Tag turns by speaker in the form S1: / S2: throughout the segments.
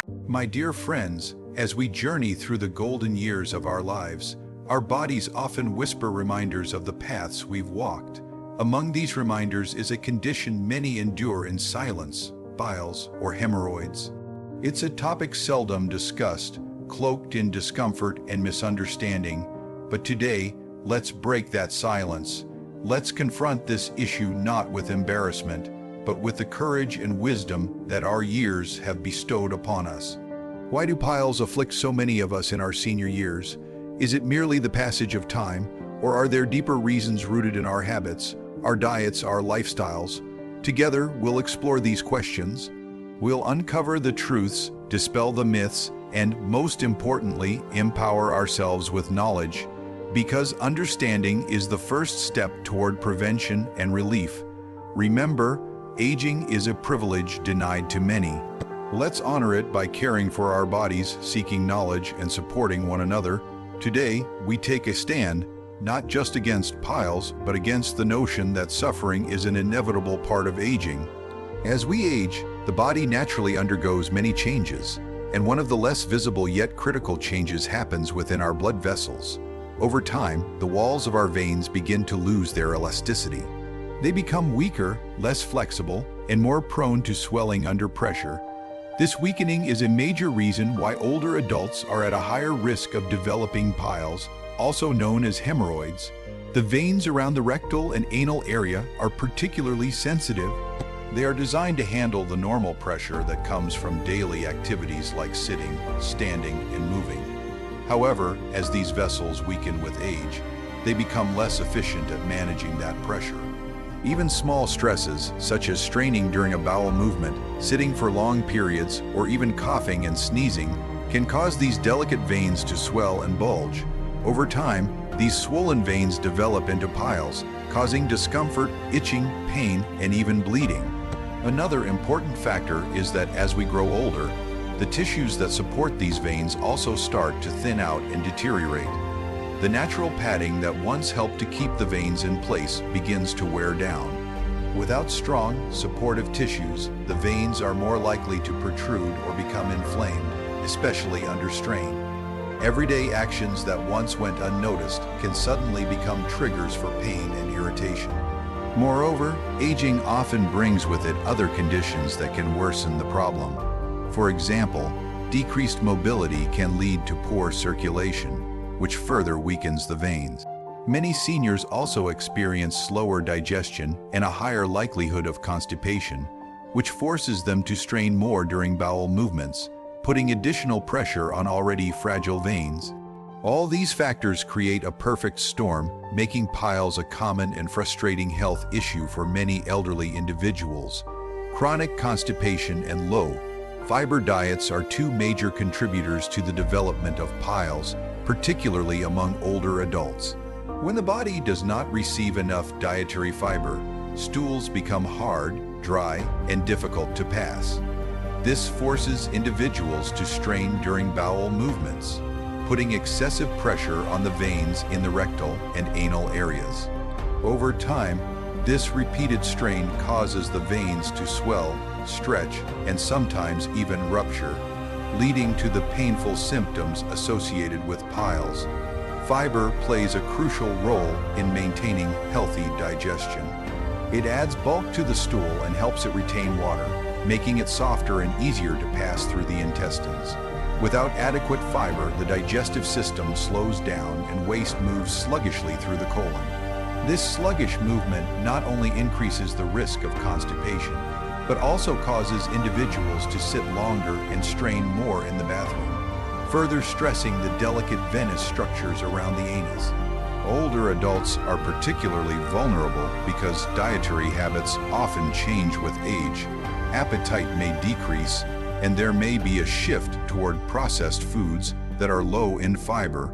S1: My dear friends, as we journey through the golden years of our lives, our bodies often whisper reminders of the paths we've walked. Among these reminders is a condition many endure in silence, piles or hemorrhoids. It's a topic seldom discussed, cloaked in discomfort and misunderstanding. But today, let's break that silence. Let's confront this issue not with embarrassment, but with the courage and wisdom that our years have bestowed upon us. Why do piles afflict so many of us in our senior years? Is it merely the passage of time, or are there deeper reasons rooted in our habits, our diets, our lifestyles? Together, we'll explore these questions. We'll uncover the truths, dispel the myths, and most importantly, empower ourselves with knowledge, because understanding is the first step toward prevention and relief. Remember, aging is a privilege denied to many. Let's honor it by caring for our bodies, seeking knowledge, and supporting one another. Today, we take a stand, not just against piles, but against the notion that suffering is an inevitable part of aging. As we age, the body naturally undergoes many changes, and one of the less visible yet critical changes happens within our blood vessels. Over time, the walls of our veins begin to lose their elasticity. They become weaker, less flexible, and more prone to swelling under pressure. This weakening is a major reason why older adults are at a higher risk of developing piles, also known as hemorrhoids. The veins around the rectal and anal area are particularly sensitive. They are designed to handle the normal pressure that comes from daily activities like sitting, standing, and moving. However, as these vessels weaken with age, they become less efficient at managing that pressure. Even small stresses, such as straining during a bowel movement, sitting for long periods, or even coughing and sneezing, can cause these delicate veins to swell and bulge. Over time, these swollen veins develop into piles, causing discomfort, itching, pain, and even bleeding. Another important factor is that as we grow older, the tissues that support these veins also start to thin out and deteriorate. The natural padding that once helped to keep the veins in place begins to wear down. Without strong, supportive tissues, the veins are more likely to protrude or become inflamed, especially under strain. Everyday actions that once went unnoticed can suddenly become triggers for pain and irritation. Moreover, aging often brings with it other conditions that can worsen the problem. For example, decreased mobility can lead to poor circulation, which further weakens the veins. Many seniors also experience slower digestion and a higher likelihood of constipation, which forces them to strain more during bowel movements, putting additional pressure on already fragile veins. All these factors create a perfect storm, making piles a common and frustrating health issue for many elderly individuals. Chronic constipation and low fiber diets are two major contributors to the development of piles, particularly among older adults. When the body does not receive enough dietary fiber, stools become hard, dry, and difficult to pass. This forces individuals to strain during bowel movements, putting excessive pressure on the veins in the rectal and anal areas. Over time, this repeated strain causes the veins to swell, stretch, and sometimes even rupture, leading to the painful symptoms associated with piles. Fiber plays a crucial role in maintaining healthy digestion. It adds bulk to the stool and helps it retain water, making it softer and easier to pass through the intestines. Without adequate fiber, the digestive system slows down and waste moves sluggishly through the colon. This sluggish movement not only increases the risk of constipation, but also causes individuals to sit longer and strain more in the bathroom, further stressing the delicate venous structures around the anus. Older adults are particularly vulnerable because dietary habits often change with age. Appetite may decrease, and there may be a shift toward processed foods that are low in fiber.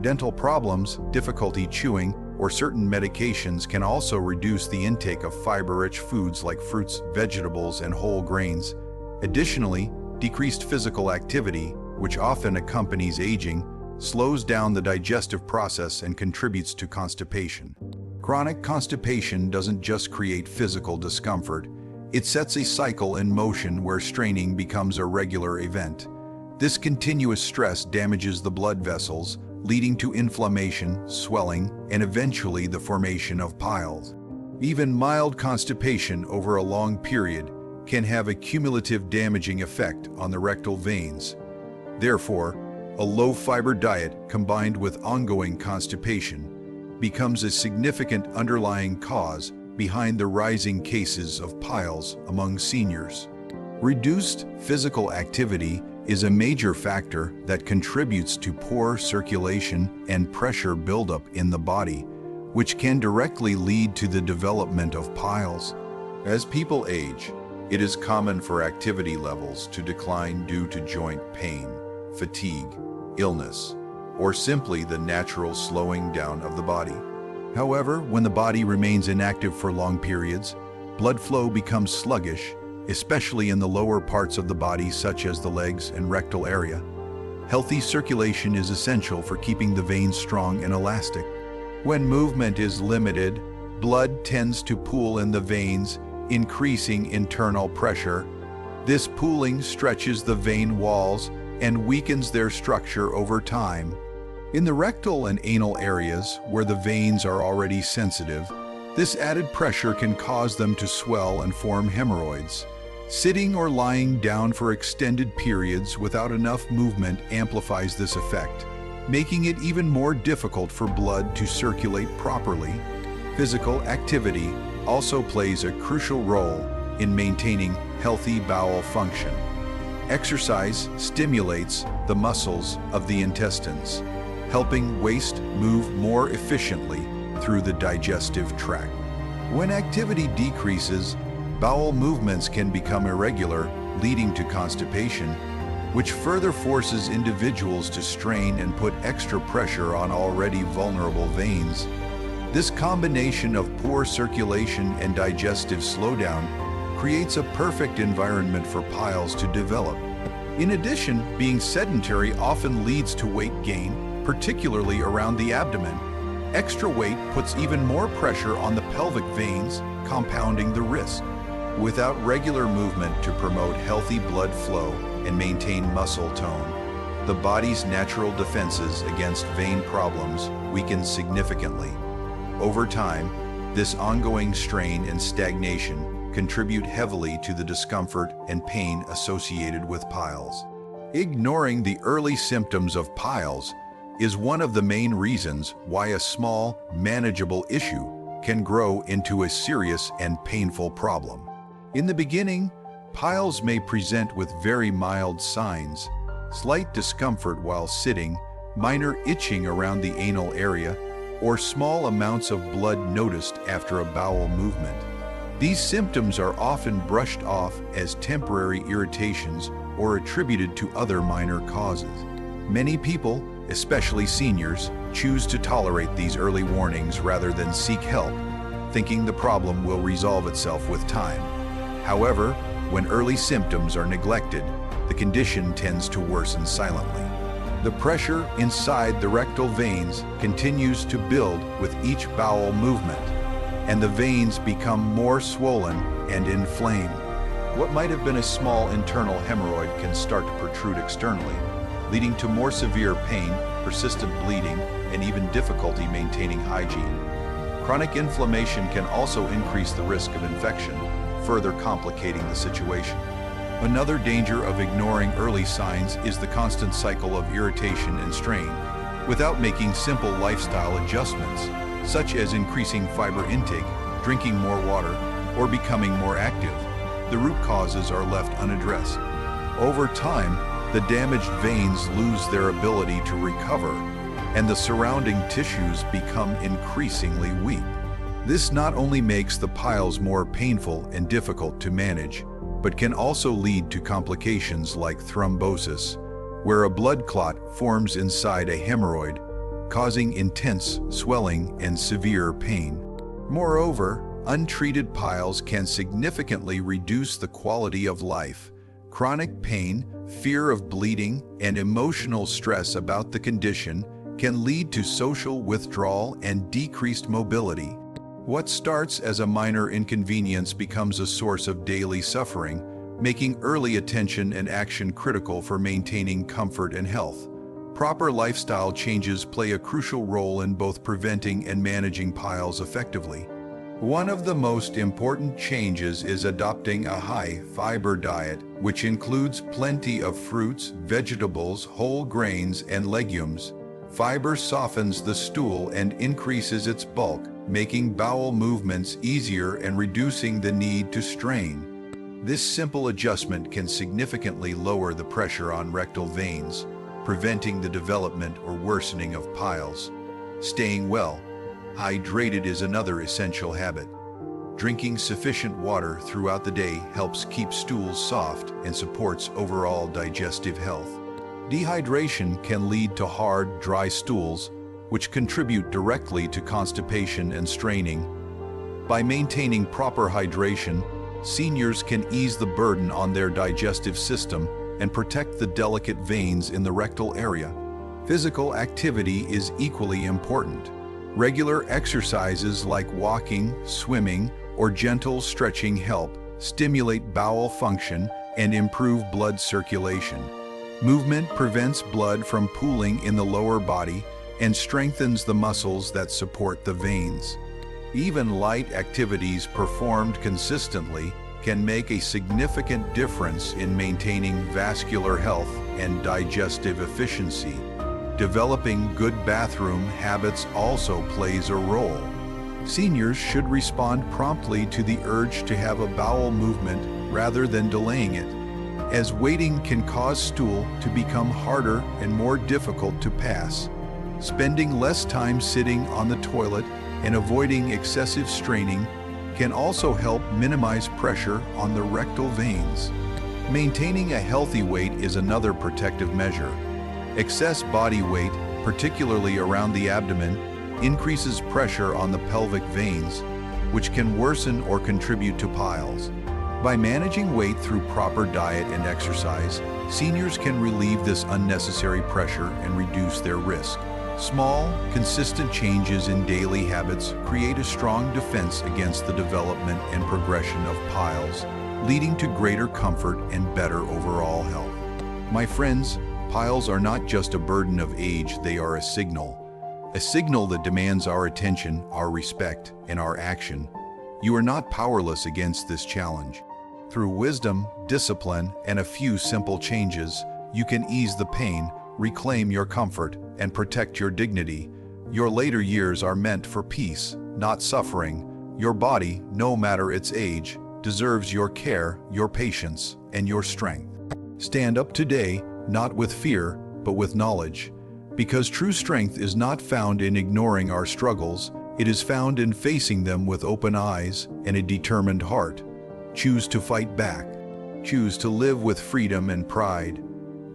S1: Dental problems, difficulty chewing, or certain medications can also reduce the intake of fiber-rich foods like fruits, vegetables, and whole grains. Additionally, decreased physical activity, which often accompanies aging, slows down the digestive process and contributes to constipation. Chronic constipation doesn't just create physical discomfort, It sets a cycle in motion where straining becomes a regular event. This continuous stress damages the blood vessels, leading to inflammation, swelling, and eventually the formation of piles. Even mild constipation over a long period can have a cumulative damaging effect on the rectal veins. Therefore, a low-fiber diet combined with ongoing constipation becomes a significant underlying cause behind the rising cases of piles among seniors. Reduced physical activity is a major factor that contributes to poor circulation and pressure buildup in the body, which can directly lead to the development of piles. As people age, it is common for activity levels to decline due to joint pain, fatigue, illness, or simply the natural slowing down of the body. However, when the body remains inactive for long periods, blood flow becomes sluggish, especially in the lower parts of the body such as the legs and rectal area. Healthy circulation is essential for keeping the veins strong and elastic. When movement is limited, blood tends to pool in the veins, increasing internal pressure. This pooling stretches the vein walls and weakens their structure over time. In the rectal and anal areas, where the veins are already sensitive, this added pressure can cause them to swell and form hemorrhoids. Sitting or lying down for extended periods without enough movement amplifies this effect, making it even more difficult for blood to circulate properly. Physical activity also plays a crucial role in maintaining healthy bowel function. Exercise stimulates the muscles of the intestines, helping waste move more efficiently through the digestive tract. When activity decreases, bowel movements can become irregular, leading to constipation, which further forces individuals to strain and put extra pressure on already vulnerable veins. This combination of poor circulation and digestive slowdown creates a perfect environment for piles to develop. In addition, being sedentary often leads to weight gain, particularly around the abdomen. Extra weight puts even more pressure on the pelvic veins, compounding the risk. Without regular movement to promote healthy blood flow and maintain muscle tone, the body's natural defenses against vein problems weaken significantly. Over time, this ongoing strain and stagnation contribute heavily to the discomfort and pain associated with piles. Ignoring the early symptoms of piles is one of the main reasons why a small, manageable issue can grow into a serious and painful problem. In the beginning, piles may present with very mild signs: slight discomfort while sitting, minor itching around the anal area, or small amounts of blood noticed after a bowel movement. These symptoms are often brushed off as temporary irritations or attributed to other minor causes. Many people, especially seniors, choose to tolerate these early warnings rather than seek help, thinking the problem will resolve itself with time. However, when early symptoms are neglected, the condition tends to worsen silently. The pressure inside the rectal veins continues to build with each bowel movement, and the veins become more swollen and inflamed. What might have been a small internal hemorrhoid can start to protrude externally, leading to more severe pain, persistent bleeding, and even difficulty maintaining hygiene. Chronic inflammation can also increase the risk of infection, further complicating the situation. Another danger of ignoring early signs is the constant cycle of irritation and strain. Without making simple lifestyle adjustments, such as increasing fiber intake, drinking more water, or becoming more active, the root causes are left unaddressed. Over time, the damaged veins lose their ability to recover, and the surrounding tissues become increasingly weak. This not only makes the piles more painful and difficult to manage, but can also lead to complications like thrombosis, where a blood clot forms inside a hemorrhoid, causing intense swelling and severe pain. Moreover, untreated piles can significantly reduce the quality of life. Chronic pain, fear of bleeding, and emotional stress about the condition can lead to social withdrawal and decreased mobility. What starts as a minor inconvenience becomes a source of daily suffering, making early attention and action critical for maintaining comfort and health. Proper lifestyle changes play a crucial role in both preventing and managing piles effectively. One of the most important changes is adopting a high-fiber diet, which includes plenty of fruits, vegetables, whole grains, and legumes. Fiber softens the stool and increases its bulk, making bowel movements easier and reducing the need to strain. This simple adjustment can significantly lower the pressure on rectal veins, preventing the development or worsening of piles. Staying well hydrated is another essential habit. Drinking sufficient water throughout the day helps keep stools soft and supports overall digestive health. Dehydration can lead to hard, dry stools, which contribute directly to constipation and straining. By maintaining proper hydration, seniors can ease the burden on their digestive system and protect the delicate veins in the rectal area. Physical activity is equally important. Regular exercises like walking, swimming, or gentle stretching help stimulate bowel function and improve blood circulation. Movement prevents blood from pooling in the lower body and strengthens the muscles that support the veins. Even light activities performed consistently can make a significant difference in maintaining vascular health and digestive efficiency. Developing good bathroom habits also plays a role. Seniors should respond promptly to the urge to have a bowel movement rather than delaying it, as waiting can cause stool to become harder and more difficult to pass. Spending less time sitting on the toilet and avoiding excessive straining can also help minimize pressure on the rectal veins. Maintaining a healthy weight is another protective measure. Excess body weight, particularly around the abdomen, increases pressure on the pelvic veins, which can worsen or contribute to piles. By managing weight through proper diet and exercise, seniors can relieve this unnecessary pressure and reduce their risk. Small, consistent changes in daily habits create a strong defense against the development and progression of piles, leading to greater comfort and better overall health. My friends, piles are not just a burden of age, they are a signal that demands our attention, our respect, and our action. You are not powerless against this challenge. Through wisdom, discipline, and a few simple changes, you can ease the pain, reclaim your comfort, and protect your dignity. Your later years are meant for peace, not suffering. Your body, no matter its age, deserves your care, your patience, and your strength. Stand up today, not with fear, but with knowledge. Because true strength is not found in ignoring our struggles, it is found in facing them with open eyes and a determined heart. Choose to fight back. Choose to live with freedom and pride.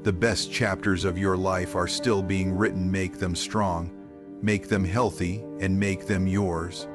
S1: The best chapters of your life are still being written. Make them strong, make them healthy, and make them yours.